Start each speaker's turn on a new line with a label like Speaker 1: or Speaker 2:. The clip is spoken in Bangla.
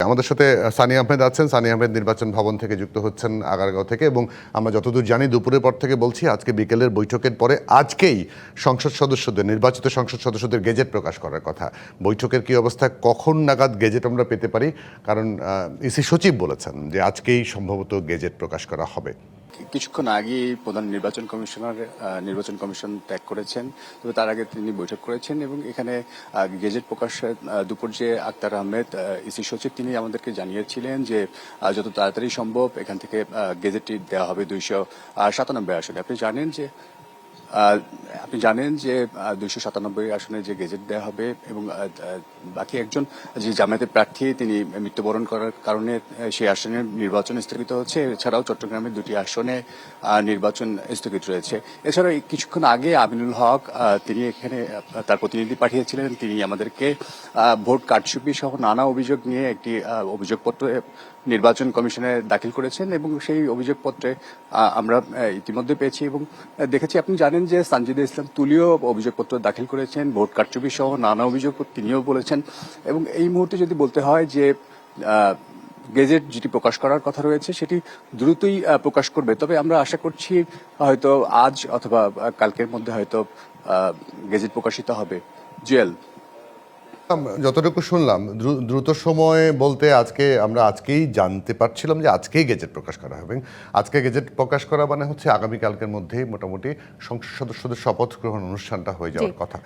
Speaker 1: আমাদের সাথে সানি আহমেদ আছেন। সানি আহমেদ নির্বাচন ভবন থেকে যুক্ত হচ্ছেন আগারগাঁও থেকে, এবং আমরা যতদূর জানি দুপুরের পর থেকে বলছি আজকে বিকেলের বৈঠকের পরে আজকেই নির্বাচিত সংসদ সদস্যদের গেজেট প্রকাশ করার কথা। বৈঠকের কি অবস্থা, কখন নাগাদ গেজেট আমরা পেতে পারি? কারণ ইসি সচিব বলেছেন যে আজকেই সম্ভবত গেজেট প্রকাশ করা হবে।
Speaker 2: কিছুক্ষণ আগেই প্রধান নির্বাচন কমিশনার নির্বাচন কমিশন ত্যাগ করেছেন, তবে তার আগে তিনি বৈঠক করেছেন এবং এখানে গেজেট প্রকাশের দুপুর যে আক্তার আহমেদ ইসি সচিব তিনি আমাদেরকে জানিয়েছিলেন যে যত তাড়াতাড়ি সম্ভব এখান থেকে গেজেটটি দেওয়া হবে 297 আসনে। আপনি জানেন যে 297 আসনে যে গেজেট দেওয়া হবে এবং বাকি একজন যে জামায়াতের প্রার্থী তিনি মৃত্যুবরণ করার কারণে সেই আসনের নির্বাচন স্থগিত হচ্ছে। এছাড়াও চট্টগ্রামের 2টি আসনে নির্বাচন স্থগিত রয়েছে। এছাড়াও কিছুক্ষণ আগে আমিনুল হক তিনি এখানে তার প্রতিনিধি পাঠিয়েছিলেন, তিনি আমাদেরকে ভোট কারচুপি সহ নানা অভিযোগ নিয়ে একটি অভিযোগপত্র নির্বাচন কমিশনে দাখিল করেছেন এবং সেই অভিযোগপত্রে আমরা ইতিমধ্যে পেয়েছি এবং দেখেছি। আপনি জানেন যে সানজিদা ইসলাম তুলিও অভিযোগপত্র দাখিল করেছেন, ভোট কারচুপি সহ নানা অভিযোগ তিনিও বলেছেন। এবং এই মুহূর্তে যদি বলতে হয় যে গেজেট যেটি প্রকাশ করার কথা রয়েছে সেটি দ্রুতই প্রকাশ করবে, তবে আমরা আশা করছি হয়তো আজ অথবা কালকের মধ্যে হয়তো গেজেট প্রকাশিত হবে। জুয়েল,
Speaker 1: যতটুকু শুনলাম দ্রুত সময় বলতে আমরা আজকেই জানতে পারছিলাম যে আজকেই গেজেট প্রকাশ করা হবে। আজকে গেজেট প্রকাশ করা মানে হচ্ছে আগামীকালকের মধ্যেই মোটামুটি সংসদ সদস্যদের শপথ গ্রহণ অনুষ্ঠানটা হয়ে যাওয়ার কথা।